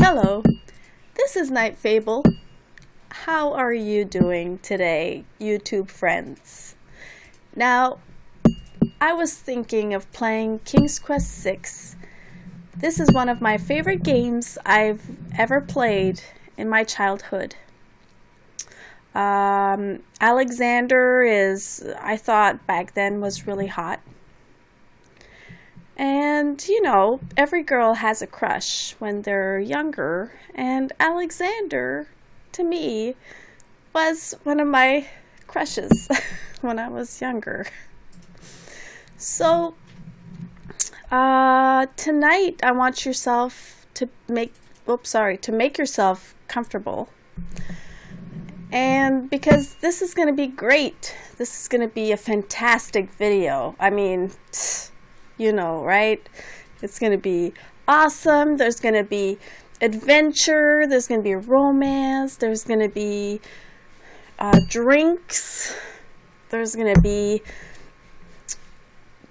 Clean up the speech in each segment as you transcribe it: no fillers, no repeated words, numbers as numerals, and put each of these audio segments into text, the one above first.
Hello, this is Nightfable. How are you doing today, YouTube friends? Now, I was thinking of playing King's Quest VI. This is one of my favorite games I've ever played in my childhood. Alexander I thought back then was really hot. And, you know, every girl has a crush when they're younger, and Alexander, to me, was one of my crushes when I was younger. So, tonight I want yourself to make yourself comfortable. And because this is going to be great, this is going to be a fantastic video. I mean, you know, right? It's going to be awesome. There's going to be adventure. There's going to be romance. There's going to be drinks. There's going to be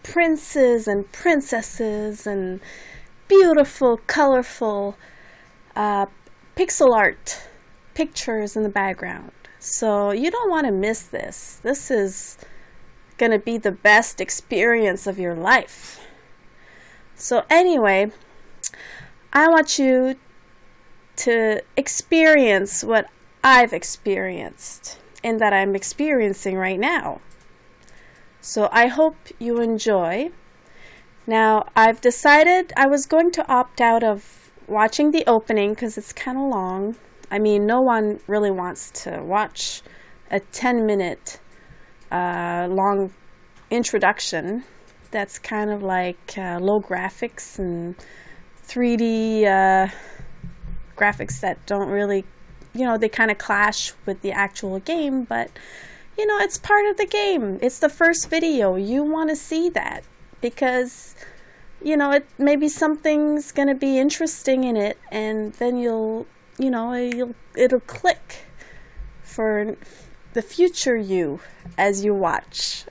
princes and princesses and beautiful, colorful pixel art pictures in the background. So you don't want to miss this. This is going to be the best experience of your life. So anyway, I want you to experience what I've experienced and that I'm experiencing right now. So I hope you enjoy. Now, I've decided I was going to opt out of watching the opening because it's kind of long. I mean, no one really wants to watch a 10-minute long introduction that's kind of like low graphics and 3D graphics that don't really, you know, they kind of clash with the actual game, but you know, it's part of the game. It's the first video. You want to see that because, you know, maybe something's going to be interesting in it, and then it'll click for the future you as you watch.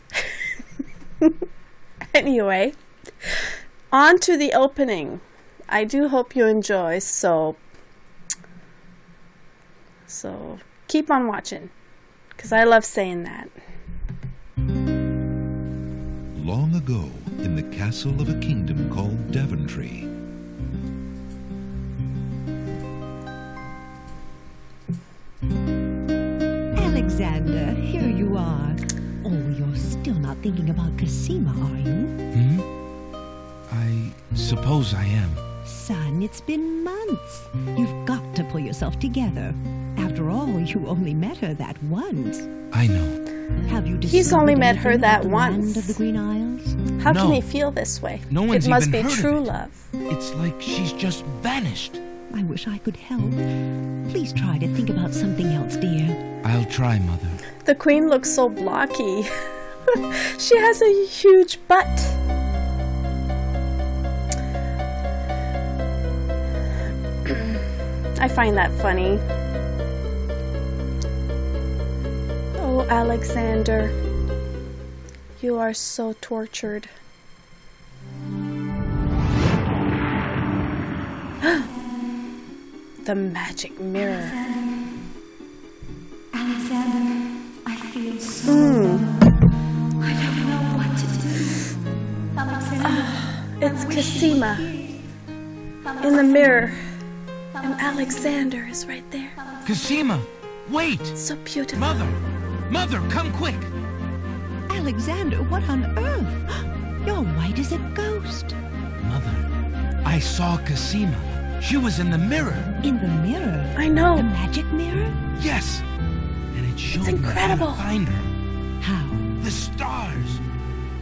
Anyway, on to the opening. I do hope you enjoy, so keep on watching, because I love saying that. Long ago, in the castle of a kingdom called Daventry, Alexander, here you are. Oh, you're still not thinking about Cosima, are you? I suppose I am. Son, it's been months. You've got to pull yourself together. After all, you only met her that once. I know. Have you He's only met her that once? once. Of the Green Isles? How No. can he feel this way? No one's It must even be heard of true it. love. It's like she's just vanished. I wish I could help. Please try to think about something else, dear. I'll try, Mother. The queen looks so blocky. She has a huge butt. I find that funny. Oh, Alexander, you are so tortured. The magic mirror. Alexander, I feel so alone. I don't know what to do. Alexander, It's Cosima in the mirror, and Alexander is right there. Cosima, wait! So beautiful. Mother, come quick! Alexander, what on earth? You're white as a ghost. Mother, I saw Cosima. She was in the mirror. In the mirror? I know. The magic mirror? Yes. And it showed me incredible. how to find her. How? The stars.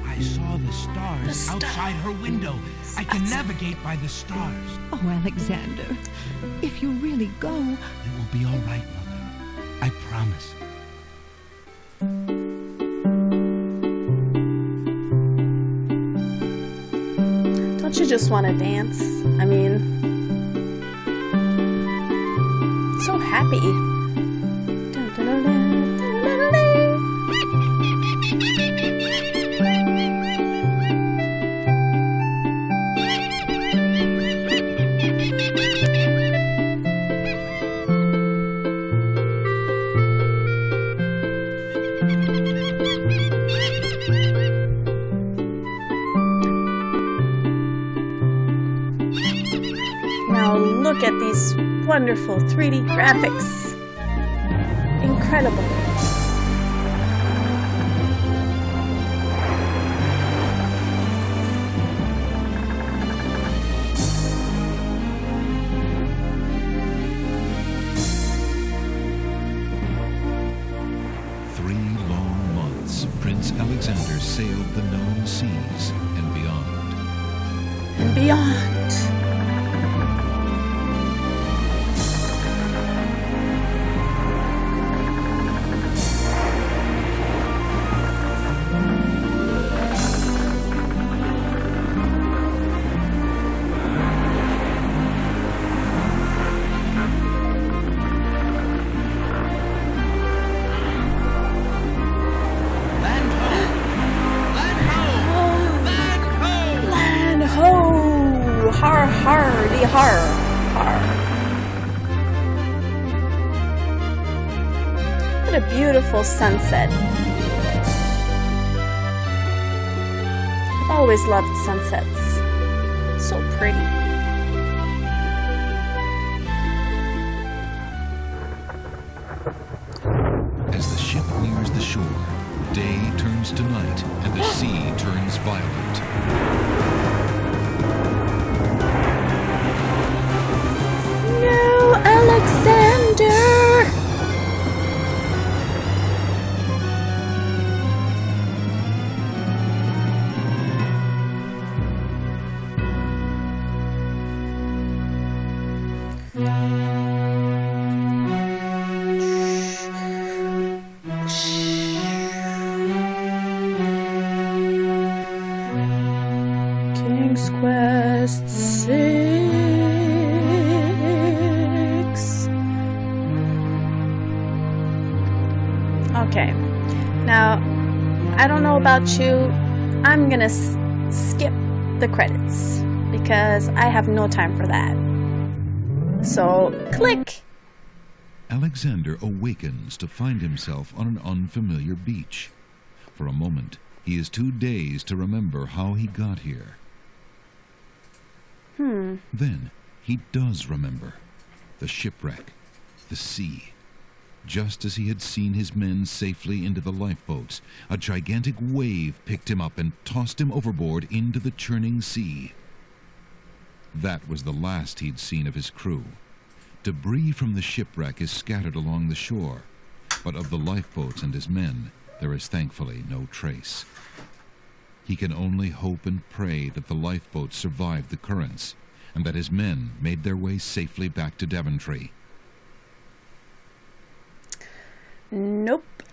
I saw the stars outside her window. I can navigate by the stars. Oh, Alexander, if you really go... It will be all right, Mother. I promise. Don't you just want to dance? I mean, so happy. Dun, dun, dun, dun, dun, dun, dun. look at these wonderful 3D graphics. Incredible. Prince Alexander sailed the known seas and beyond. And beyond. Har, hardy, har, har. What a beautiful sunset. I've always loved sunsets. So pretty. As the ship nears the shore, day turns to night and the sea turns violent. No, Alexander! King's Quest 6. Okay, now, I don't know about you, I'm gonna skip the credits because I have no time for that. So, click! Alexander awakens to find himself on an unfamiliar beach. For a moment, he is too dazed to remember how he got here. Then, he does remember. The shipwreck, the sea. Just as he had seen his men safely into the lifeboats, a gigantic wave picked him up and tossed him overboard into the churning sea. That was the last he'd seen of his crew. Debris from the shipwreck is scattered along the shore, but of the lifeboats and his men, there is thankfully no trace. He can only hope and pray that the lifeboats survived the currents, and that his men made their way safely back to Daventry. Nope.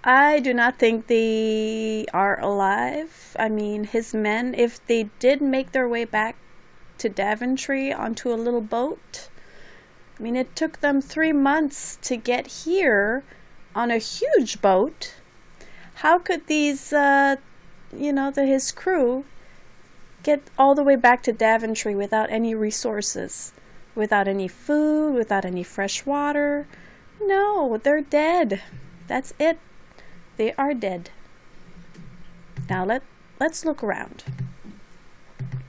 I do not think they are alive. I mean, his men, if they did make their way back to Daventry onto a little boat, I mean, it took them 3 months to get here on a huge boat. How could these, his crew get all the way back to Daventry without any resources, without any food, without any fresh water? No, they're dead. That's it. They are dead. Now let's look around.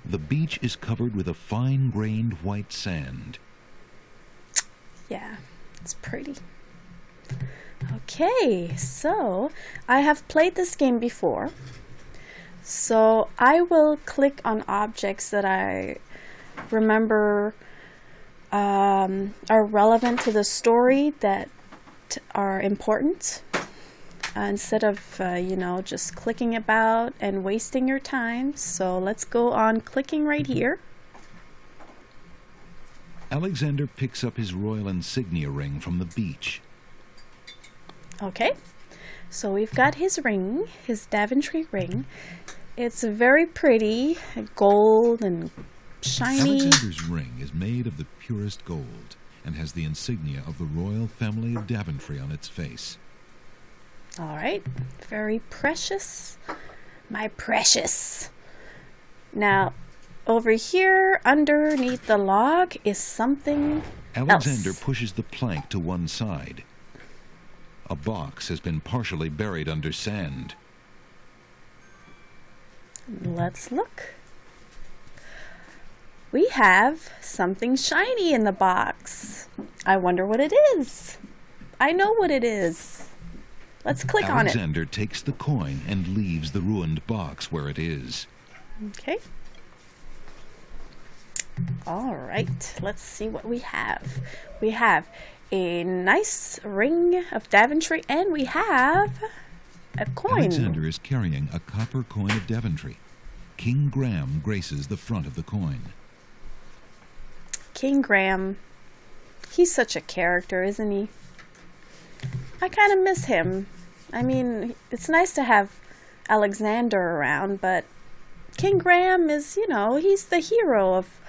The beach is covered with a fine-grained white sand. Yeah, it's pretty. Okay, so I have played this game before. So I will click on objects that I remember are relevant to the story, that are important, instead of just clicking about and wasting your time. So let's go on clicking right here. Alexander picks up his royal insignia ring from the beach. Okay, so we've got his ring, his Daventry ring. It's very pretty, gold and shiny. Alexander's ring is made of the purest gold and has the insignia of the royal family of Daventry on its face. All right, very precious, my precious. Now, over here, underneath the log, is something Alexander else. pushes the plank to one side. A box has been partially buried under sand. Let's look. we have something shiny in the box. I wonder what it is. I know what it is. Let's click on it. Alexander takes the coin and leaves the ruined box where it is. Okay. All right, let's see what we have. We have a nice ring of Daventry, and we have a coin. Alexander is carrying a copper coin of Daventry. King Graham graces the front of the coin. King Graham, he's such a character, isn't he? I kind of miss him. I mean, it's nice to have Alexander around, but King Graham is, you know, he's the hero of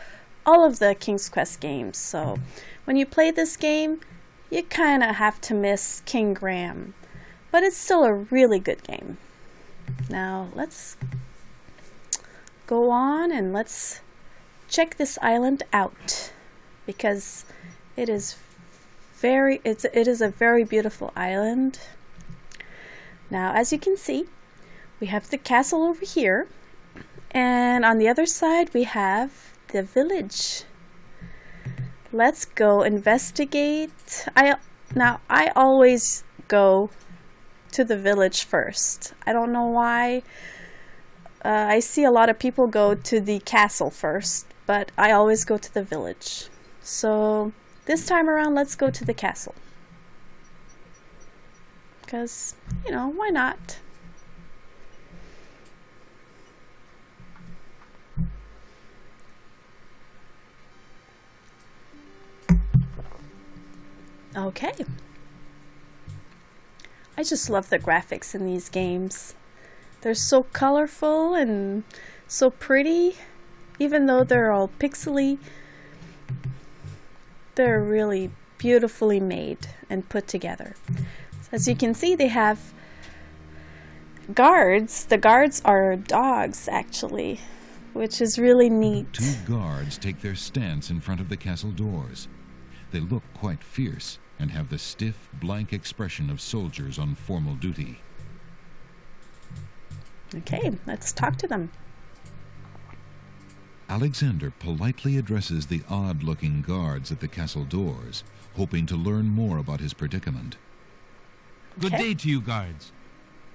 all of the King's Quest games. So when you play this game, you kind of have to miss King Graham. But it's still a really good game. Now, let's go on and let's check this island out, because it is a very beautiful island. Now, as you can see, we have the castle over here, and on the other side we have the village. Let's go investigate. I always go to the village first. I don't know why. I see a lot of people go to the castle first, but I always go to the village. So this time around, let's go to the castle. Because, you know, why not? Okay. I just love the graphics in these games. They're so colorful and so pretty. Even though they're all pixely, they're really beautifully made and put together. As you can see, they have guards. The guards are dogs, actually, which is really neat. 2 guards take their stance in front of the castle doors. They look quite fierce and have the stiff, blank expression of soldiers on formal duty. Okay, let's talk to them. Alexander politely addresses the odd-looking guards at the castle doors, hoping to learn more about his predicament. Good day to you, guards.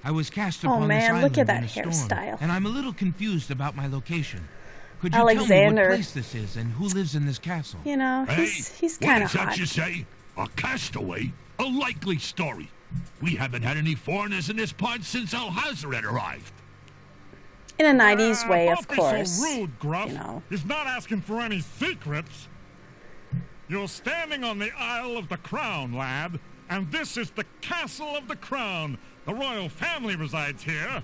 I was cast upon this island look at that in a storm, hairstyle. and I'm a little confused about my location. Could you Alexander. tell me what place this is and who lives in this castle? You know, he's kind of hot. What is that you say? A castaway? A likely story. We haven't had any foreigners in this part since Alhazred arrived. In a 90s way, Don't of be course. so rude, Gruff. You know. He's not asking for any secrets. You're standing on the Isle of the Crown, lad, and this is the Castle of the Crown. The royal family resides here.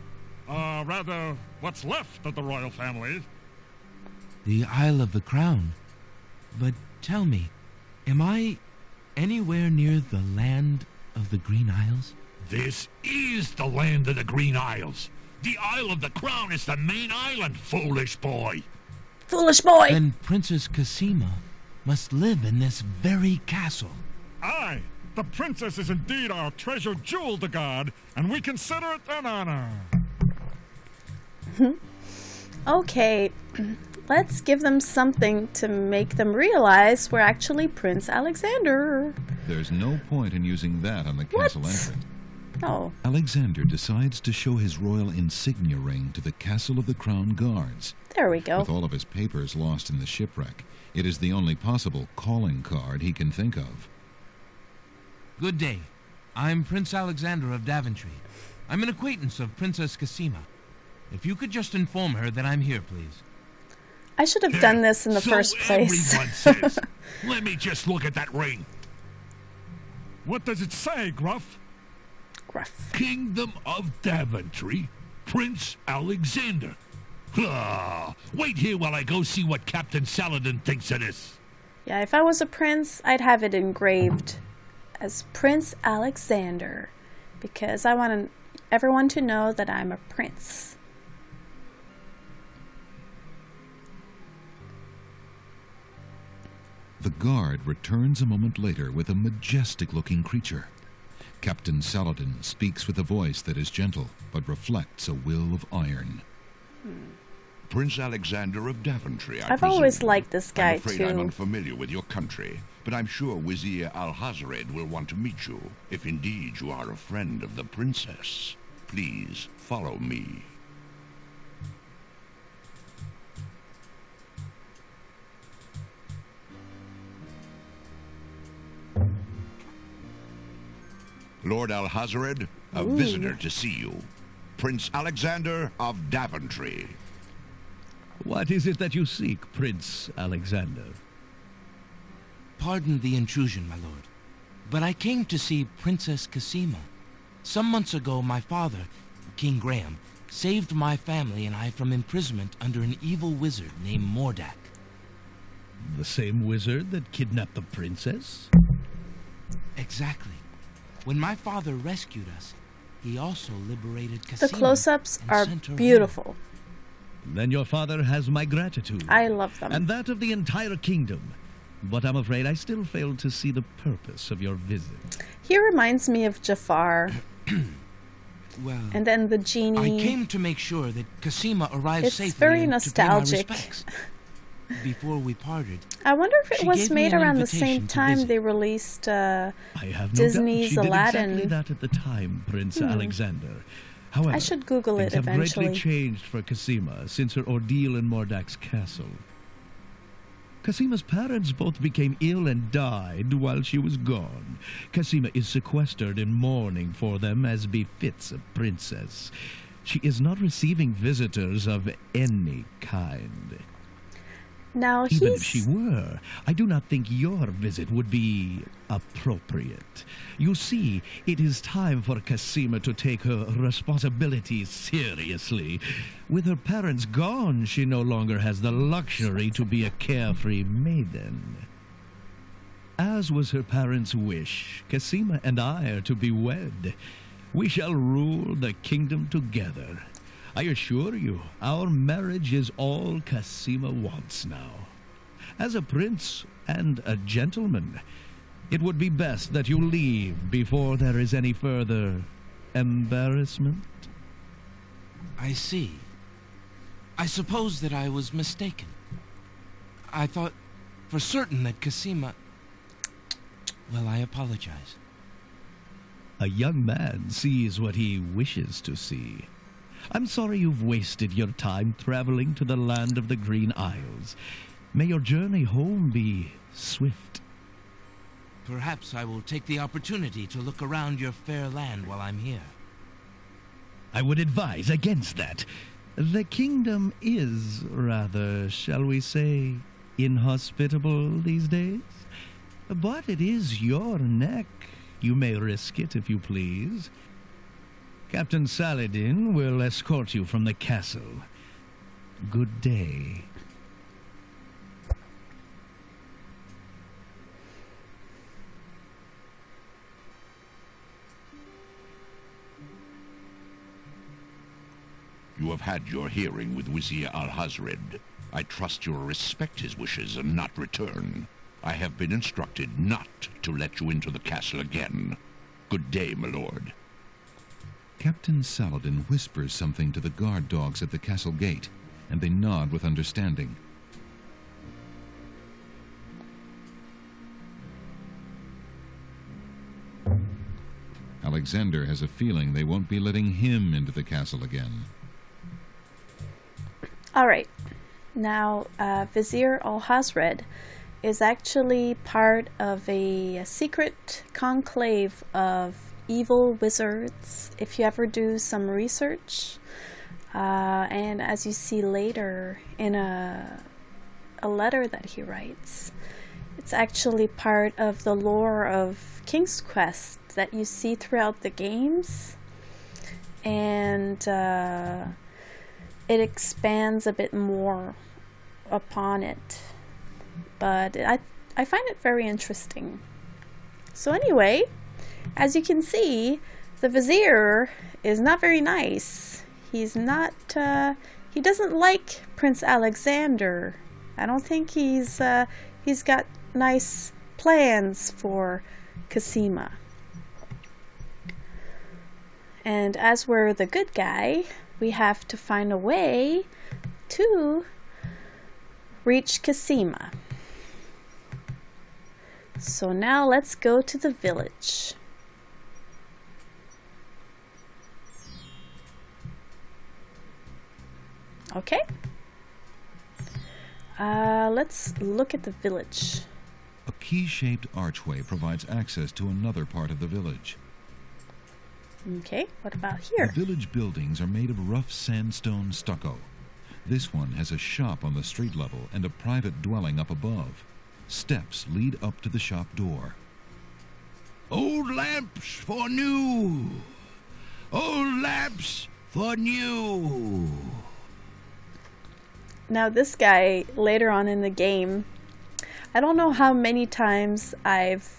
Rather, what's left of the royal family. The Isle of the Crown. But tell me, am I anywhere near the land of the Green Isles? This is the land of the Green Isles. The Isle of the Crown is the main island, foolish boy. Foolish boy! Then Princess Cassima must live in this very castle. Aye, the princess is indeed our treasured jewel to guard, and we consider it an honor. Okay, let's give them something to make them realize we're actually Prince Alexander. There's no point in using that on the castle entrance. Oh, Alexander decides to show his royal insignia ring to the Castle of the Crown Guards. there we go. With all of his papers lost in the shipwreck, it is the only possible calling card he can think of. Good day. I'm Prince Alexander of Daventry. I'm an acquaintance of Princess Cassima. If you could just inform her that I'm here, please. I should have done this in the first place. Everyone says. Let me just look at that ring. What does it say, Gruff? Gruff. Kingdom of Daventry, Prince Alexander. Wait here while I go see what Captain Saladin thinks of this. Yeah, if I was a prince, I'd have it engraved as Prince Alexander, because I want everyone to know that I'm a prince. The guard returns a moment later with a majestic-looking creature. Captain Saladin speaks with a voice that is gentle, but reflects a will of iron. Prince Alexander of Daventry, I've always liked this guy, I'm afraid too. I'm unfamiliar with your country, but I'm sure Vizier Alhazred will want to meet you, if indeed you are a friend of the princess. Please follow me. Lord Alhazred, a visitor to see you. Prince Alexander of Daventry. What is it that you seek, Prince Alexander? Pardon the intrusion, my lord, but I came to see Princess Cassima. Some months ago, my father, King Graham, saved my family and I from imprisonment under an evil wizard named Mordak. The same wizard that kidnapped the princess? Exactly. When my father rescued us, he also liberated Cassima. The close-ups and are sent her beautiful. home. Then your father has my gratitude. I love them. And that of the entire kingdom. But I'm afraid I still fail to see the purpose of your visit. He reminds me of Jafar. Well, And then the genie. I came to make sure that Cassima arrived It's safely very and nostalgic. to pay my respects. Before we parted, I wonder if it She was gave me made an around the invitation same to time visit. they released I have no Disney's doubt she Aladdin. did exactly that at the time, Prince Alexander. However, I should Google it things have eventually. greatly changed for Cassima since her ordeal in Mordak's castle. Cassima's parents both became ill and died while she was gone. Cassima is sequestered in mourning for them as befits a princess. She is not receiving visitors of any kind. Now Even if she he's were, I do not think your visit would be appropriate. You see, it is time for Cassima to take her responsibilities seriously. With her parents gone, she no longer has the luxury to be a carefree maiden. As was her parents' wish, Cassima and I are to be wed. We shall rule the kingdom together. I assure you, our marriage is all Cassima wants now. As a prince and a gentleman, it would be best that you leave before there is any further embarrassment. I see. I suppose that I was mistaken. I thought for certain that Cassima... Well, I apologize. A young man sees what he wishes to see. I'm sorry you've wasted your time traveling to the land of the Green Isles. May your journey home be swift. Perhaps I will take the opportunity to look around your fair land while I'm here. I would advise against that. The kingdom is rather, shall we say, inhospitable these days. But it is your neck. You may risk it if you please. Captain Saladin will escort you from the castle. Good day. You have had your hearing with Vizier Alhazred. I trust you will respect his wishes and not return. I have been instructed not to let you into the castle again. Good day, my lord. Captain Saladin whispers something to the guard dogs at the castle gate, and they nod with understanding. Alexander has a feeling they won't be letting him into the castle again. Alright. Now, Vizier Alhazred is actually part of a secret conclave of evil wizards, if you ever do some research. And as you see later in a letter that he writes, it's actually part of the lore of King's Quest that you see throughout the games. And it expands a bit more upon it. But I find it very interesting. So anyway, as you can see, the Vizier is not very nice. He's not, he doesn't like Prince Alexander. I don't think he's got nice plans for Cassima. And as we're the good guy, we have to find a way to reach Cassima. So now let's go to the village. Okay. Let's look at the village. A key-shaped archway provides access to another part of the village. Okay, what about here? The village buildings are made of rough sandstone stucco. This one has a shop on the street level and a private dwelling up above. Steps lead up to the shop door. Old lamps for new. Old lamps for new. Now this guy, later on in the game, I don't know how many times I've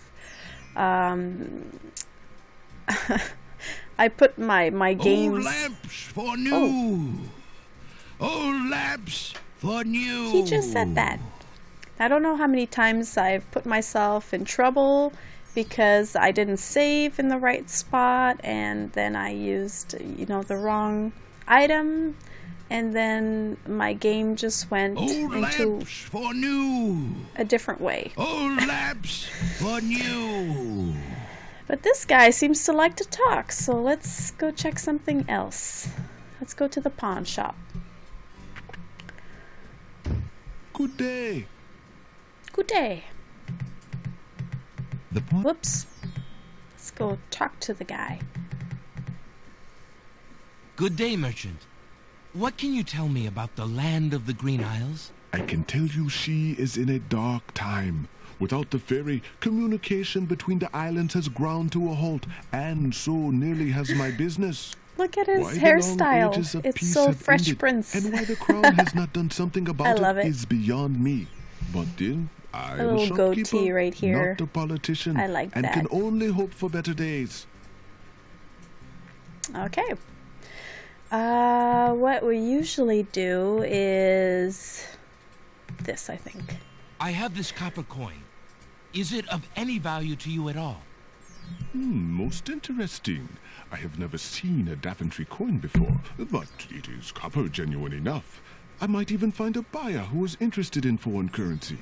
I put my games. Old lamps for new. Old lamps for new. He just said that. I don't know how many times I've put myself in trouble because I didn't save in the right spot, and then I used, you know, the wrong item, and then my game just went into for new. a different way. Old lamps for new. But this guy seems to like to talk, so let's go check something else. Let's go to the pawn shop. Good day. Good day. The pawn... Whoops. Let's go talk to the guy. Good day, merchant. What can you tell me about the land of the Green Isles? I can tell you she is in a dark time. Without the ferry, communication between the islands has ground to a halt, and so nearly has my business. Look at his Why the long hairstyle. ages of It's peace so have Fresh ended, Prince. and why the crown has not done something about love it. is beyond me. But then, I A am a little goatee shopkeeper, right here. not a politician, I like and that. can only hope for better days. Okay. What we usually do is this, I think. I have this copper coin. Is it of any value to you at all? Most interesting. I have never seen a Daventry coin before, but it is copper genuine enough. I might even find a buyer who is interested in foreign currency.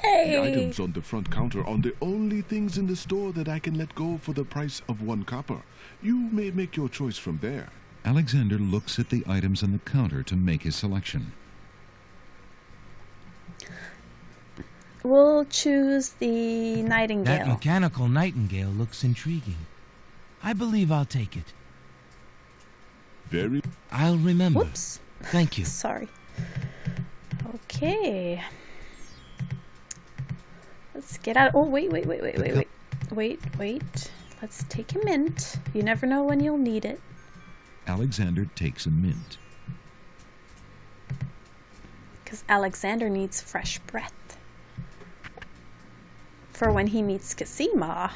Yay! The items on the front counter are the only things in the store that I can let go for the price of 1 copper. You may make your choice from there. Alexander looks at the items on the counter to make his selection. We'll choose the nightingale. That mechanical nightingale looks intriguing. I believe I'll take it. Very... I'll remember. Whoops. Thank you. Sorry. Okay. Let's get out. Oh, wait. Let's take a mint. You never know when you'll need it. Alexander takes a mint. Because Alexander needs fresh breath. For when he meets Cassima.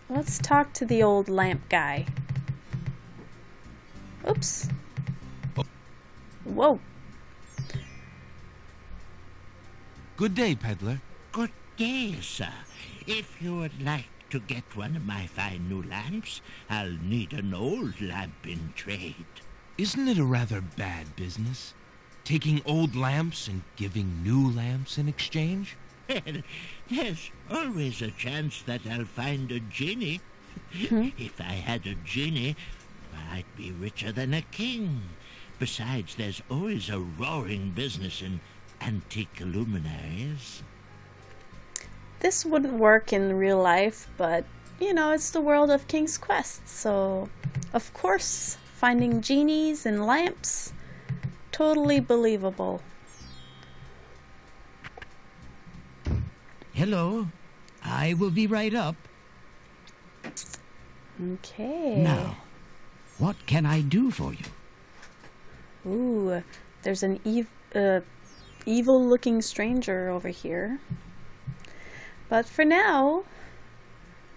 Let's talk to the old lamp guy. Oops. Whoa. Good day, peddler. Good day, sir. If you would like to get one of my fine new lamps, I'll need an old lamp in trade. Isn't it a rather bad business? Taking old lamps and giving new lamps in exchange? Well, there's always a chance that I'll find a genie. If I had a genie, I'd be richer than a king. Besides, there's always a roaring business in antique luminaries. This wouldn't work in real life, but, you know, it's the world of King's Quest, so, of course, finding genies and lamps, totally believable. Hello. I will be right up. Okay. Now, what can I do for you? Ooh, there's an evil-looking stranger over here. But for now,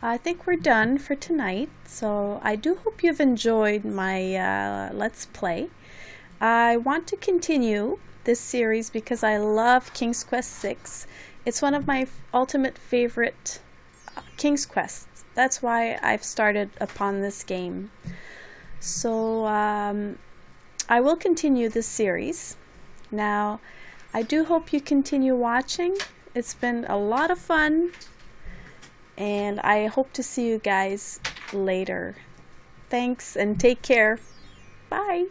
I think we're done for tonight. So I do hope you've enjoyed my Let's Play. I want to continue this series because I love King's Quest VI. It's one of my ultimate favorite King's Quests. That's why I've started upon this game. So I will continue this series. Now, I do hope you continue watching. It's been a lot of fun, and I hope to see you guys later. Thanks and take care. Bye.